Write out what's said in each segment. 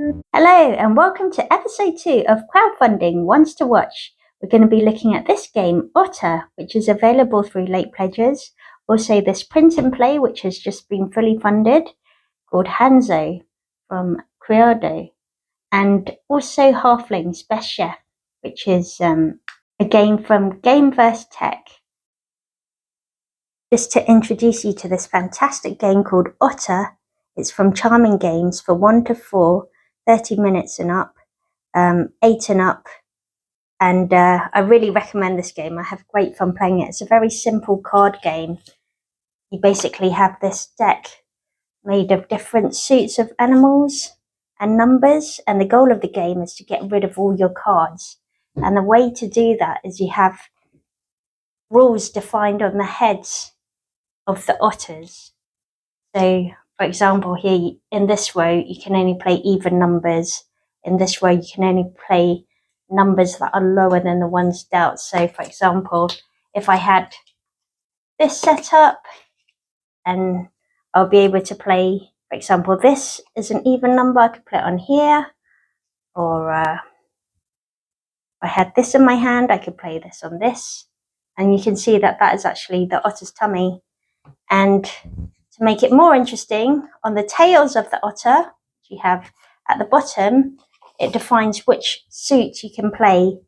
Hello and welcome to episode 2 of Crowdfunding Ones to Watch. We're going to be looking at this game, Otter, which is available through late pledges. Also this print and play, which has just been fully funded, called Hanzo from Crowdfunding. And also Halflings, Best Chef, which is a game from Gameverse Tech. Just to introduce you to this fantastic game called Otter. It's from Charming Games for 1 to 4, 30 minutes and up, 8 and up. And I really recommend this game. I have great fun playing it. It's a very simple card game. You basically have this deck made of different suits of animals and numbers. And the goal of the game is to get rid of all your cards. And the way to do that is you have rules defined on the heads of the otters. So, for example, here in this row, you can only play even numbers. In this row, you can only play numbers that are lower than the ones dealt. So, for example, if I had this set up, and I'll be able to play, for example, this is an even number, I could play it on here. Or if I had this in my hand, I could play this on this. And you can see that that is actually the otter's tummy. And to make it more interesting, on the tails of the otter, which you have at the bottom, it defines which suit you can play.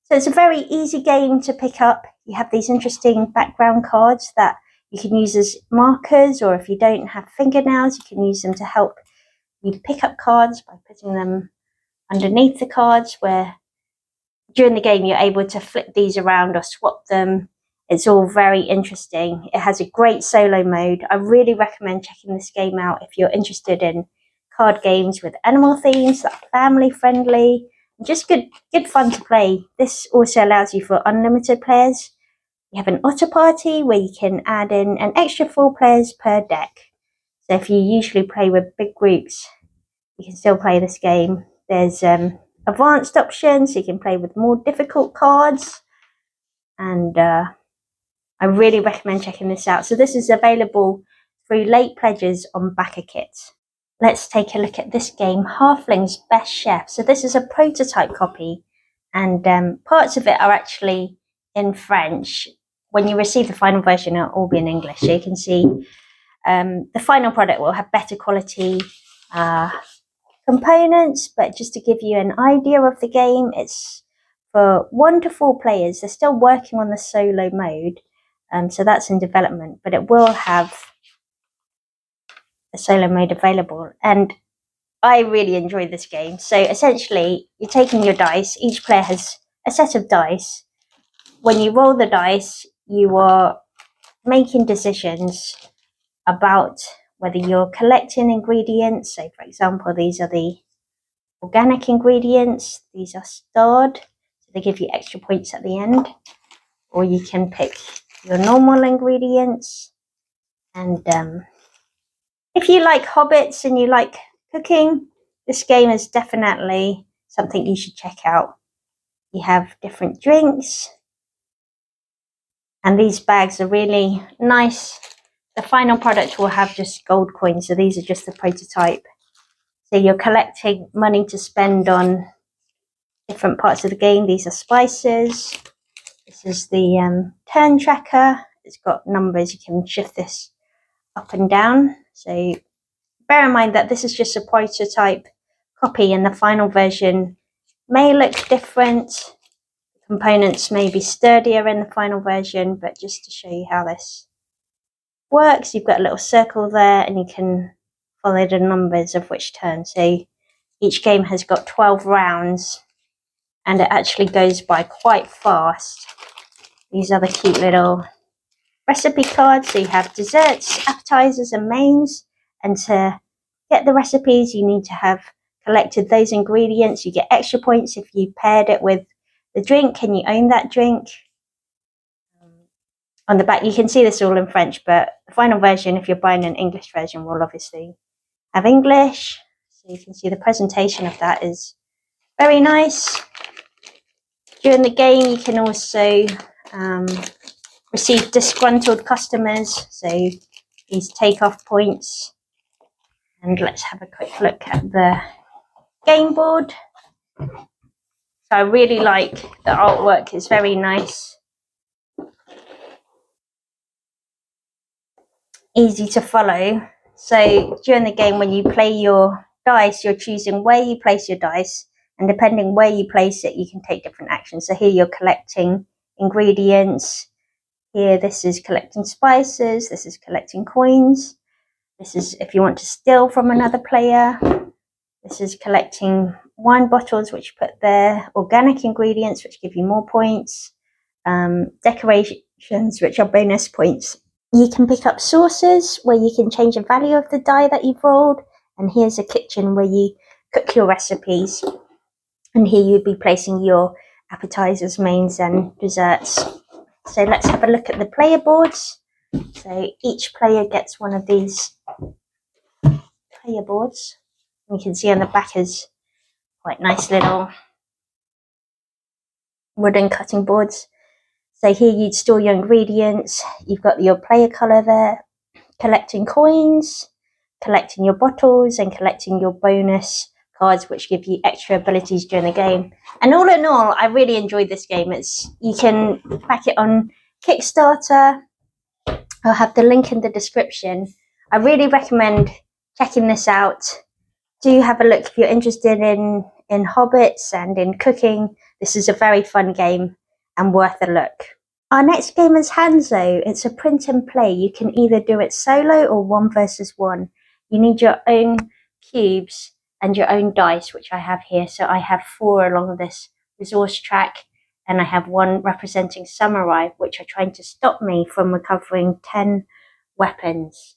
So it's a very easy game to pick up. You have these interesting background cards that you can use as markers, or if you don't have fingernails, you can use them to help you pick up cards by putting them underneath the cards, where during the game you're able to flip these around or swap them. It's all very interesting. It has a great solo mode. I really recommend checking this game out if you're interested in card games with animal themes that are family friendly. Just good fun to play. This also allows you for unlimited players. You have an otter party where you can add in an extra 4 players per deck. So if you usually play with big groups, you can still play this game. There's advanced options, so you can play with more difficult cards. And I really recommend checking this out. So this is available through late pledges on Backerkit. Let's take a look at this game, Halflings Best Chef. So this is a prototype copy, and parts of it are actually in French. When you receive the final version, it'll all be in English. So you can see the final product will have better quality components, but just to give you an idea of the game, it's for 1 to 4 players. They're still working on the solo mode. So that's in development, but it will have a solo mode available. And I really enjoy this game. So essentially, you're taking your dice. Each player has a set of dice. When you roll the dice, you are making decisions about whether you're collecting ingredients. So, for example, these are the organic ingredients. These are starred, so they give you extra points at the end. Or you can pick your normal ingredients. And if you like hobbits and you like cooking, this game is definitely something you should check out. You have different drinks, and these bags are really nice. The final product will have just gold coins, so these are just the prototype. So you're collecting money to spend on different parts of the game. These are spices. This is the turn tracker. It's got numbers. You can shift this up and down. So bear in mind that this is just a prototype copy, and the final version may look different. Components may be sturdier in the final version, but just to show you how this works, you've got a little circle there, and you can follow the numbers of which turn. So each game has got 12 rounds, and it actually goes by quite fast. These are the cute little recipe cards. So you have desserts, appetizers, and mains. And to get the recipes, you need to have collected those ingredients. You get extra points if you paired it with the drink and you own that drink. On the back, you can see this all in French, but the final version, if you're buying an English version, will obviously have English. So you can see the presentation of that is very nice. During the game, you can also receive disgruntled customers, so these take off points. And let's have a quick look at the game board. So I really like the artwork, it's very nice. Easy to follow. So during the game, when you play your dice, you're choosing where you place your dice, and depending where you place it, you can take different actions. So here you're collecting ingredients. Here, this is collecting spices. This is collecting coins. This is if you want to steal from another player. This is collecting wine bottles, which put there, organic ingredients, which give you more points, decorations, which are bonus points. You can pick up sauces, where you can change the value of the die that you've rolled. And here's a kitchen where you cook your recipes. And here you'd be placing your appetizers, mains, and desserts. So let's have a look at the player boards. So each player gets one of these player boards. You can see on the back is quite nice little wooden cutting boards. So here you'd store your ingredients. You've got your player colour there, collecting coins, collecting your bottles, and collecting your bonus cards, which give you extra abilities during the game. And all in all, I really enjoyed this game. You can back it on Kickstarter. I'll have the link in the description. I really recommend checking this out. Do have a look if you're interested in hobbits and in cooking. This is a very fun game and worth a look. Our next game is Hanzo. It's a print and play. You can either do it solo or 1 versus 1. You need your own cubes and your own dice, which I have here. So I have 4 along this resource track, and I have 1 representing samurai, which are trying to stop me from recovering 10 weapons.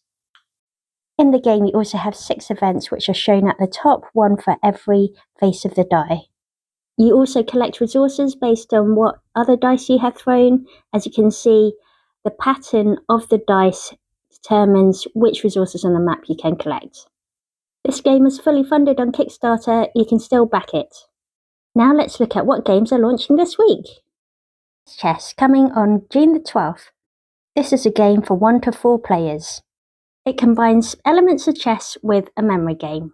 In the game, you also have 6 events, which are shown at the top, 1 for every face of the die. You also collect resources based on what other dice you have thrown. As you can see, the pattern of the dice determines which resources on the map you can collect. This game is fully funded on Kickstarter. You can still back it. Now let's look at what games are launching this week. Chess, coming on June the 12th. This is a game for 1 to 4 players. It combines elements of chess with a memory game.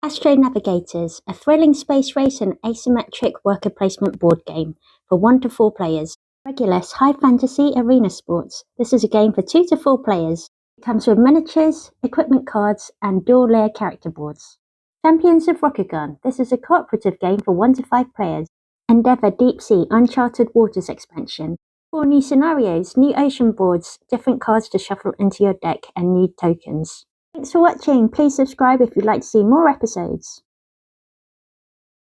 Astro Navigators, a thrilling space race and asymmetric worker placement board game for 1 to 4 players. Regulus High Fantasy Arena Sports. This is a game for 2 to 4 players. It comes with miniatures, equipment cards, and dual-layer character boards. Champions of Rokugan. This is a cooperative game for 1 to 5 players. Endeavour Deep Sea Uncharted Waters expansion. 4 new scenarios, new ocean boards, different cards to shuffle into your deck, and new tokens. Thanks for watching. Please subscribe if you'd like to see more episodes.